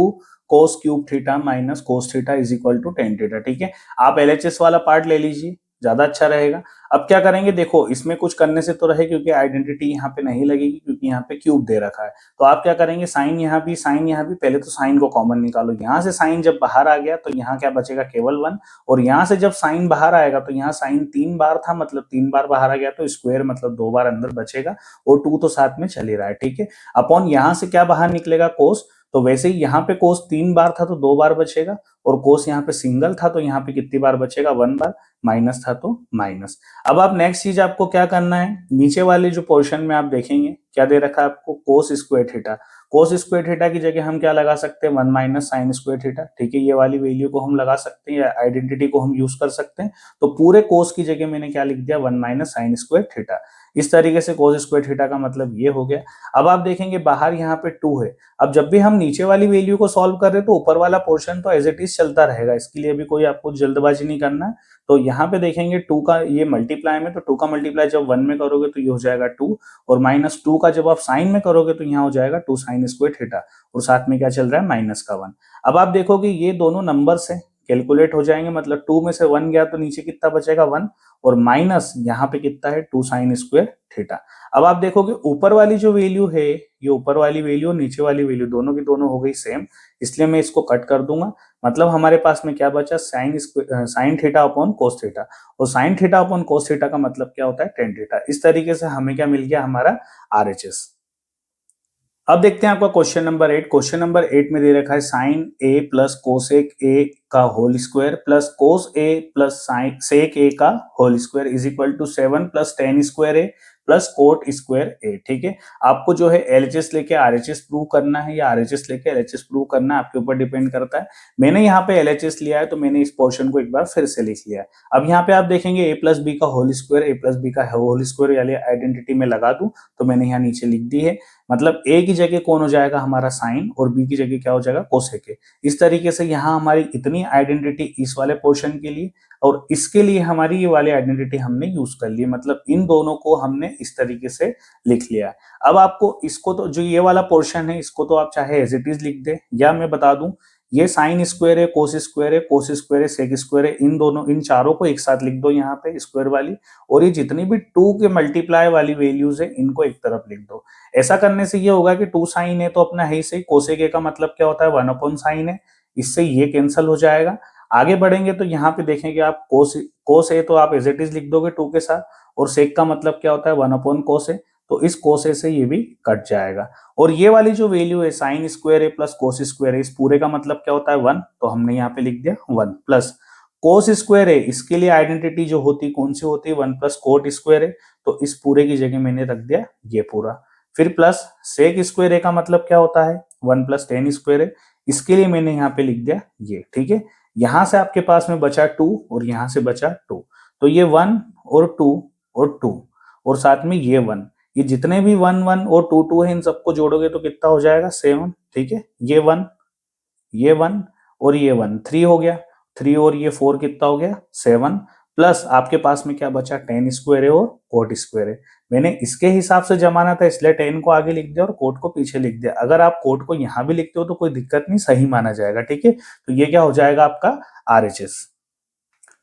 cos cube theta minus cos theta is equal to tan theta. ठीक है, आप एलएचएस वाला पार्ट ले लीजिए, ज्यादा अच्छा रहेगा। अब क्या करेंगे, देखो इसमें कुछ करने से तो रहे, क्योंकि आइडेंटिटी यहाँ पे नहीं लगेगी, क्योंकि यहाँ पे क्यूब दे रखा है। तो आप क्या करेंगे, साइन यहाँ भी साइन यहाँ भी, पहले तो साइन को कॉमन निकालो। यहाँ से साइन जब बाहर आ गया तो यहाँ क्या बचेगा, केवल 1। और यहाँ से जब साइन बाहर आएगा तो यहाँ साइन 3 बार था, मतलब 3 बार बाहर आ गया, तो स्क्वायर मतलब 2 बार अंदर बचेगा, और 2 तो साथ में चल ही रहा है। ठीक है, अपॉन यहाँ से क्या बाहर निकलेगा, कोस। तो वैसे ही यहाँ पे कोस 3 बार था तो 2 बार बचेगा, और कोस यहाँ पे सिंगल था तो यहाँ पे कितनी बार बचेगा, 1 बार, माइनस था तो माइनस। अब आप नेक्स्ट चीज आपको क्या करना है, नीचे वाले जो पोर्शन में आप देखेंगे क्या दे रखा है आपको, कोस स्क्वायर थीटा। कोस स्क्वायर थीटा की जगह हम क्या लगा सकते हैं, 1 माइनस साइन स्क्वायर थीटा, ठीक है, ये वाली वैल्यू को हम लगा सकते हैं या आइडेंटिटी को हम यूज कर सकते हैं। तो पूरे कोस की जगह मैंने क्या लिख दिया, 1 माइनस साइन स्क्वायर थीटा। इस तरीके से कोस स्क्वायर थीटा का मतलब ये हो गया। अब आप देखेंगे बाहर यहाँ पे 2 है। अब जब भी हम नीचे वाली वैल्यू को सॉल्व कर रहे हैं तो ऊपर वाला पोर्शन तो एज इट इज चलता रहेगा, इसके लिए भी कोई आपको जल्दबाजी नहीं करना है। तो यहाँ पे देखेंगे 2 का ये मल्टीप्लाई में, तो 2 का मल्टीप्लाई जब 1 में करोगे तो ये हो जाएगा 2, और -2 का जब आप साइन में करोगे तो यहाँ हो जाएगा 2 साइन स्क्वायर थीटा, और साथ में क्या चल रहा है, माइनस का 1। अब आप देखोगे ये दोनों नंबर से कैलकुलेट हो जाएंगे, मतलब 2 में से 1 गया तो नीचे कितना बचेगा, 1, और माइनस यहाँ पे कितना है, 2 साइन स्क्वायर थीटा। अब आप देखोगे ऊपर वाली जो वैल्यू है, ये ऊपर वाली वैल्यू और नीचे वाली वैल्यू दोनों की दोनों हो गई सेम, इसलिए मैं इसको कट कर दूंगा। मतलब हमारे पास में क्या बचा, sine theta upon cos theta, और sine theta upon cos theta का मतलब क्या होता है, टेन थीटा। इस तरीके से हमें क्या मिल गया, हमारा RHS। अब देखते हैं आपका क्वेश्चन नंबर 8। क्वेश्चन नंबर 8 में दे रखा है sine A plus cosec A का whole square plus cos A plus sine sec A का whole square is equal to 7 plus tan square A plus cot square A. ठीक है, आपको जो है LHS लेके RHS प्रूव करना है या RHS लेके LHS प्रूव करना है, आपके ऊपर डिपेंड करता है। मैंने यहाँ पे LHS लिया है तो मैंने इस पोर्शन को एक बार फिर से लिख लिया है। अब यहाँ पे आप देखेंगे a प्लस बी का whole square, a plus B का होल स्क्वायर यानी आइडेंटिटी में लगा दूं तो मैंने यहाँ नीचे लिख दी है। मतलब a की जगह कौन हो जाएगा, हमारा साइन, और b की जगह क्या हो जाएगा, कोसेक। इस तरीके से यहाँ हमारी इतनी आइडेंटिटी इस वाले पोर्शन के लिए, और इसके लिए हमारी ये वाली आइडेंटिटी हमने यूज कर ली, मतलब इन दोनों को हमने इस तरीके से लिख लिया है। अब आपको इसको तो जो ये वाला पोर्शन है इसको तो आप चाहे एज इट इज लिख दे, या मैं बता दूं ये साइन स्क्वायर है, कोस स्क्वायर है, कोस स्क्वायर है, सेक स्क्वायर है, इन दोनों इन चारों को एक साथ लिख दो यहाँ पे स्क्वायर वाली, और ये जितनी भी 2 के मल्टीप्लाई वाली वैल्यूज है इनको एक तरफ लिख दो। ऐसा करने से ये होगा कि 2 साइन है तो अपना है ही सही, कोसेक ए का मतलब क्या होता है, 1 अपॉन साइन है, इससे ये कैंसिल हो जाएगा। आगे बढ़ेंगे तो यहाँ पे देखेंगे आप कोस ए तो आप एज इट इज लिख दोगे 2 के साथ, और सेक का मतलब क्या होता है, 1 अपॉन कोस ए, तो इस कोस ए से ये भी कट जाएगा। और ये वाली जो वैल्यू है sine square A plus cos square है, इस पूरे का मतलब क्या होता है, 1, तो हमने यहाँ पे लिख दिया 1 प्लस कोस स्क्वायर है, इसके लिए आइडेंटिटी जो होती कौन सी होती है, 1 प्लस कोट स्क्वायर है, तो इस पूरे की जगह मैंने रख दिया ये पूरा। फिर प्लस सेक स्क्वायर ए का मतलब क्या होता है, 1 प्लस टेन स्क्वायर है, इसके लिए मैंने यहाँ पे लिख दिया ये। ठीक है, यहां से आपके पास में बचा 2 और यहां से बचा 2, तो ये 1 और 2 और 2 और साथ में ये 1, ये जितने भी 1 1 और 2 2 है इन सबको जोड़ोगे तो कितना हो जाएगा, 7। ठीक है, ये 1 ये 1 और ये 1, 3 हो गया, 3 और ये 4 कितना हो गया, 7, प्लस आपके पास में क्या बचा, टेन स्क्वायर है और कोट स्क्वायर है। मैंने इसके हिसाब से जमाना था इसलिए 10 को आगे लिख दिया और कोट को पीछे लिख दिया। अगर आप कोट को यहाँ भी लिखते हो तो कोई दिक्कत नहीं, सही माना जाएगा। ठीक है, तो ये क्या हो जाएगा आपका RHS।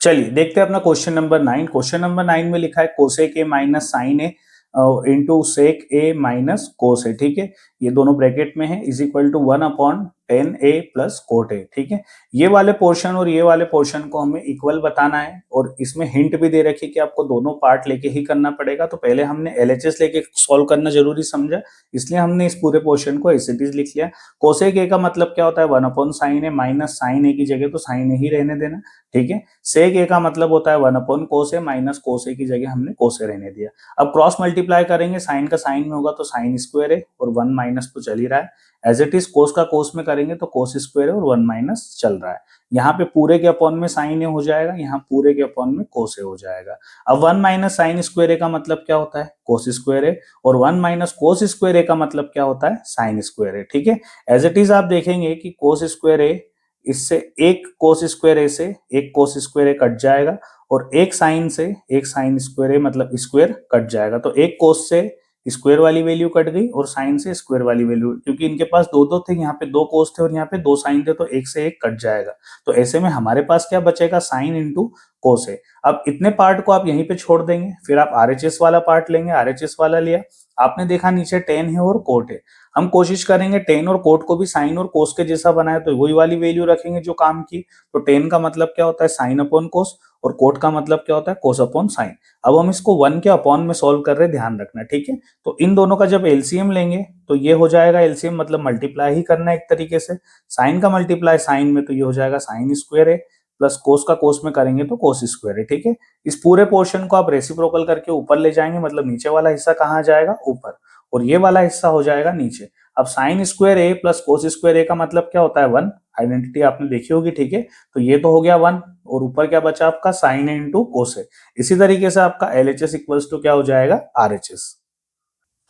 चलिए देखते हैं अपना क्वेश्चन नंबर 9। क्वेश्चन नंबर 9 में लिखा है cosec A minus sine A into sec A minus cos A. ठीक है, ये दोनों ब्रैकेट में है, is equal to 1 upon tan A plus cot A. ठीक है, ये वाले पोर्शन और ये वाले पोर्शन को हमें इक्वल बताना है, और इसमें हिंट भी दे रखी कि आपको दोनों पार्ट लेके ही करना पड़ेगा। तो पहले हमने LHS लेके सॉल्व करना जरूरी समझा, इसलिए हमने इस पूरे पोर्शन को एज इट इज लिख लिया। कोसेक ए का मतलब क्या होता है, 1 upon sine A, minus sine ए की जगह तो साइन ए ही रहने देना। ठीक है, सेक ए का मतलब होता है 1 upon cos A, minus cos ए की जगह हमने कोस ए रहने दिया। अब क्रॉस मल्टीप्लाई करेंगे, साइन का साइन में होगा तो साइन स्क्वायर है, और 1 माइनस तो चल ही रहा है, एज इट इज कोस का कोस में करेंगे तो कोस स्क्वायर है और 1 माइनस चल रहा है। यहाँ पे पूरे के अपॉन में साइन ए हो जाएगा, यहाँ पूरे के अपॉन में कोस ए हो जाएगा। अब 1 माइनस साइन स्क्वायर ए का मतलब क्या होता है, कोस स्क्वायर ए, और 1 माइनस कोस स्क्वायर ए का मतलब क्या होता है, साइन स्क्वायर ए। ठीक है, एज इट इज आप देखेंगे कि कोस स्क्वायर ए, इससे एक कोस स्क्वायर ए से एक कोस स्क्वायर ए कट जाएगा, और एक साइन से एक साइन स्क्वायर ए मतलब स्क्वायर कट जाएगा। तो एक कोस से स्क्वायर वाली वैल्यू कट गई और साइन से स्क्वायर वाली वैल्यू, क्योंकि इनके पास दो दो थे, यहाँ पे 2 कोस थे और यहाँ पे 2 साइन थे, तो एक से एक कट जाएगा। तो ऐसे में हमारे पास क्या बचेगा, साइन इंटू कोस है। अब इतने पार्ट को आप यहीं पे छोड़ देंगे, फिर आप RHS वाला पार्ट लेंगे, RHS वाला लिया, आपने देखा नीचे टेन है और कोट है, हम कोशिश करेंगे टेन और कोट को भी साइन और कोस के जैसा बनाए, तो वही वाली वैल्यू रखेंगे जो काम की। तो टेन का मतलब क्या होता है, साइन अपॉन कोस, और कोट का मतलब क्या होता है, कोस अपॉन साइन। अब हम इसको 1 के अपॉन में सॉल्व कर रहे हैं, ध्यान रखना, ठीक है। तो इन दोनों का जब एलसीएम लेंगे तो ये हो जाएगा एलसीएम, मतलब मल्टीप्लाई ही करना है एक तरीके से। साइन का मल्टीप्लाई साइन में तो ये हो जाएगा साइन स्क्वायर है, प्लस कोस का कोस में करेंगे तो कोस स्क्वायर है, ठीक है। इस पूरे पोर्शन को आप रेसिप्रोकल करके ऊपर ले जाएंगे, मतलब नीचे वाला हिस्सा कहाँ जाएगा, ऊपर, और ये वाला हिस्सा हो जाएगा नीचे। अब sign square A plus cos square ए का मतलब क्या होता है, 1। आइडेंटिटी आपने देखी होगी, ठीक है। तो ये तो हो गया 1, और ऊपर क्या बचा आपका, साइन ए इंटू कोस है। इसी तरीके से आपका LHS इक्वल्स टू क्या हो जाएगा, RHS।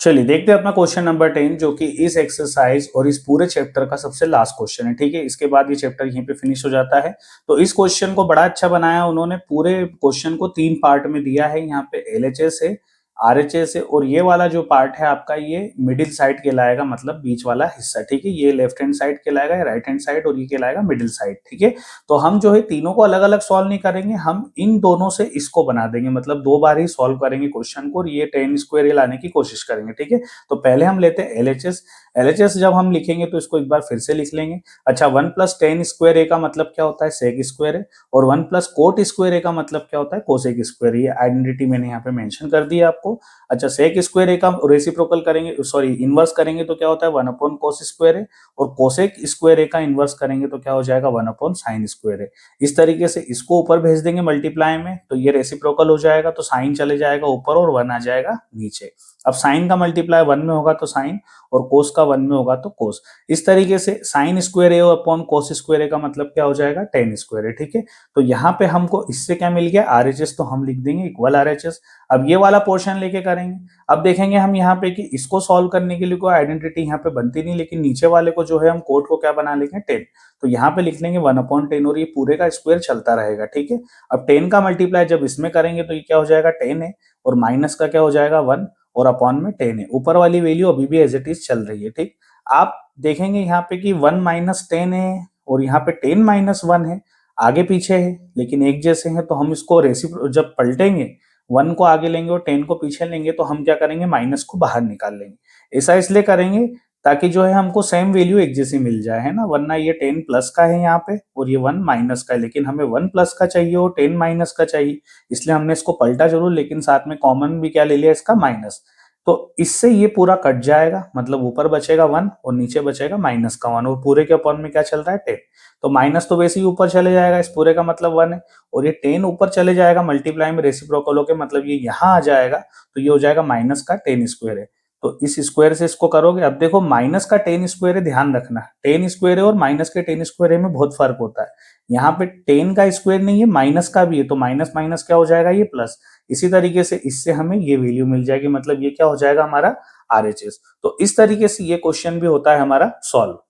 चलिए देखते हैं अपना क्वेश्चन नंबर 10, जो कि इस एक्सरसाइज और इस पूरे चैप्टर का सबसे लास्ट क्वेश्चन है, ठीक है। इसके बाद ये चैप्टर यहीं पे फिनिश हो जाता है। तो इस क्वेश्चन को बड़ा अच्छा बनाया उन्होंने, पूरे क्वेश्चन को 3 पार्ट में दिया है। यहाँ पे LHS है, RHS है, और ये वाला जो पार्ट है आपका, ये मिडिल साइड कहलाएगा, मतलब बीच वाला हिस्सा, ठीक है। ये लेफ्ट हैंड साइड कहलाएगा, राइट हैंड साइड, और ये कहलाएगा मिडिल साइड, ठीक है। तो हम जो है तीनों को अलग अलग सॉल्व नहीं करेंगे, हम इन दोनों से इसको बना देंगे, मतलब 2 बार ही सॉल्व करेंगे क्वेश्चन को, और ये 10 स्क्वायर लाने की कोशिश करेंगे, ठीक है। तो पहले हम लेते हैं LHS। LHS जब हम लिखेंगे तो इसको एक बार फिर से लिख लेंगे। अच्छा, 1 प्लस 10 स्क्वायर ए का मतलब क्या होता है, सेक स्क्वायर है, और 1 प्लस कोट स्क्वायर ए का मतलब क्या होता है, कोसेक स्क्वायर। ये आइडेंटिटी मैंने यहाँ पे मेंशन कर दी है आपको। अच्छा, सेक स्क्वायर ए का रेसिप्रोकल करेंगे, सॉरी इनवर्स करेंगे तो क्या होता है, 1 अपॉन कोस स्क्वायर है, और कोसेक स्क्वायर ए का इनवर्स करेंगे तो क्या हो जाएगा, 1 अपॉन साइन स्क्वायर है। इस तरीके से इसको ऊपर भेज देंगे मल्टीप्लाई में, तो ये रेसिप्रोकल हो जाएगा, तो साइन चले जाएगा ऊपर और 1 आ जाएगा नीचे। अब साइन का मल्टीप्लाई 1 में होगा तो साइन, और कोस का 1 में होगा तो कोस। इस तरीके से sign square A upon cos square ए का मतलब क्या हो जाएगा, 10 स्क्वायर है, ठीक है। तो यहाँ पे हमको इससे क्या मिल गया, RHS, तो हम लिख देंगे इक्वल RHS। अब ये वाला पोर्शन लेके करेंगे। अब देखेंगे हम यहाँ पे कि इसको सॉल्व करने के लिए कोई आइडेंटिटी यहाँ पे बनती नहीं, लेकिन नीचे वाले को जो है हम कोट को क्या बना लेंगे, 10। तो यहाँ पे लिख लेंगे 1 अपॉन 10, और ये पूरे का स्क्वायर चलता रहेगा, ठीक है। अब 10 का मल्टीप्लाई जब इसमें करेंगे तो ये क्या हो जाएगा, 10 है, और माइनस का क्या हो जाएगा, 1, और अपॉन में 10 है। ऊपर वाली वैल्यू अभी भी एज इट इज चल रही है, ठीक। आप देखेंगे यहाँ पे कि 1 माइनस 10 है, और यहाँ पे 10 माइनस 1 है, आगे पीछे है लेकिन एक जैसे हैं, तो हम इसको जब पलटेंगे, 1 को आगे लेंगे और 10 को पीछे लेंगे, तो हम क्या करेंगे, माइनस को बाहर निकाल लेंगे। ऐसा इसलिए करेंगे ताकि जो है हमको सेम वैल्यू एक जैसी मिल जाए, है ना। वरना ये 10 प्लस का है यहाँ पे, और ये 1 माइनस का है, लेकिन हमें 1 प्लस का चाहिए और 10 माइनस का चाहिए, इसलिए हमने इसको पलटा जरूर, लेकिन साथ में कॉमन भी क्या ले लिया, इसका माइनस। तो इससे ये पूरा कट जाएगा, मतलब ऊपर बचेगा 1 और नीचे बचेगा माइनस का 1, और पूरे के अपॉन में क्या चल रहा है, 10। तो माइनस तो वैसे ही ऊपर चले जाएगा, इस पूरे का मतलब 1 है, और ये 10 ऊपर चले जाएगा मल्टीप्लाई में रेसिप्रोकल होके, मतलब ये यहाँ आ जाएगा, तो ये हो जाएगा माइनस का 10 स्क्वायर है। तो इस स्क्वायर से इसको करोगे। अब देखो माइनस का 10 स्क्वायर है, ध्यान रखना, 10 स्क्वायर है और माइनस के 10 स्क्वायर है में बहुत फर्क होता है। यहाँ पे 10 का स्क्वायर नहीं है, माइनस का भी है, तो माइनस माइनस क्या हो जाएगा, ये प्लस। इसी तरीके से इससे हमें ये वैल्यू मिल जाएगी, मतलब ये क्या हो जाएगा हमारा, RHS। तो इस तरीके से ये क्वेश्चन भी होता है हमारा सॉल्व।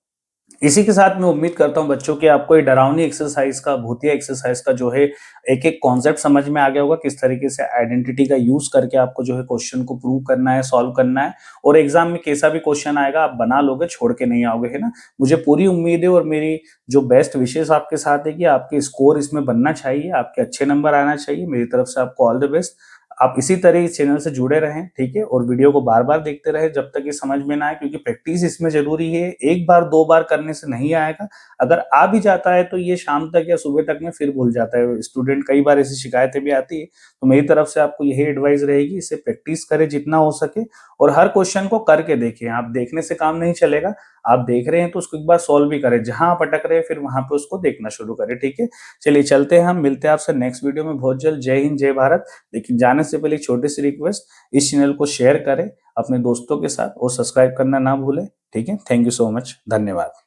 इसी के साथ मैं उम्मीद करता हूं बच्चों कि आपको ये डरावनी एक्सरसाइज का, भूतिया एक्सरसाइज का जो है एक एक कॉन्सेप्ट समझ में आ गया होगा, किस तरीके से आइडेंटिटी का यूज करके आपको जो है क्वेश्चन को प्रूव करना है, सॉल्व करना है, और एग्जाम में कैसा भी क्वेश्चन आएगा आप बना लोगे, छोड़ के नहीं आओगे, है ना। मुझे पूरी उम्मीद है, और मेरी जो बेस्ट विशेष आपके साथ है कि आपके स्कोर इसमें बनना चाहिए, आपके अच्छे नंबर आना चाहिए। मेरी तरफ से आपको ऑल द बेस्ट। आप इसी तरह इस चैनल से जुड़े रहें, ठीक है, और वीडियो को बार बार देखते रहें जब तक ये समझ में ना आए, क्योंकि प्रैक्टिस इसमें जरूरी है। एक बार 2 बार करने से नहीं आएगा, अगर आ भी जाता है तो ये शाम तक या सुबह तक में फिर भूल जाता है स्टूडेंट। कई बार ऐसी शिकायतें भी आती है, तो मेरी तरफ से आपको यही एडवाइस रहेगी, इसे प्रैक्टिस करें जितना हो सके, और हर क्वेश्चन को करके देखें। आप देखने से काम नहीं चलेगा, आप देख रहे हैं तो उसको एक बार सॉल्व भी करें, जहां आप अटक रहे हैं फिर वहां पे उसको देखना शुरू करें, ठीक है। चलिए चलते हैं, हम मिलते हैं आपसे नेक्स्ट वीडियो में बहुत जल्द। जय हिंद, जय भारत। लेकिन जाने से पहले एक छोटी सी रिक्वेस्ट, इस चैनल को शेयर करें अपने दोस्तों के साथ, और सब्सक्राइब करना ना भूलें, ठीक है। थैंक यू सो मच, धन्यवाद।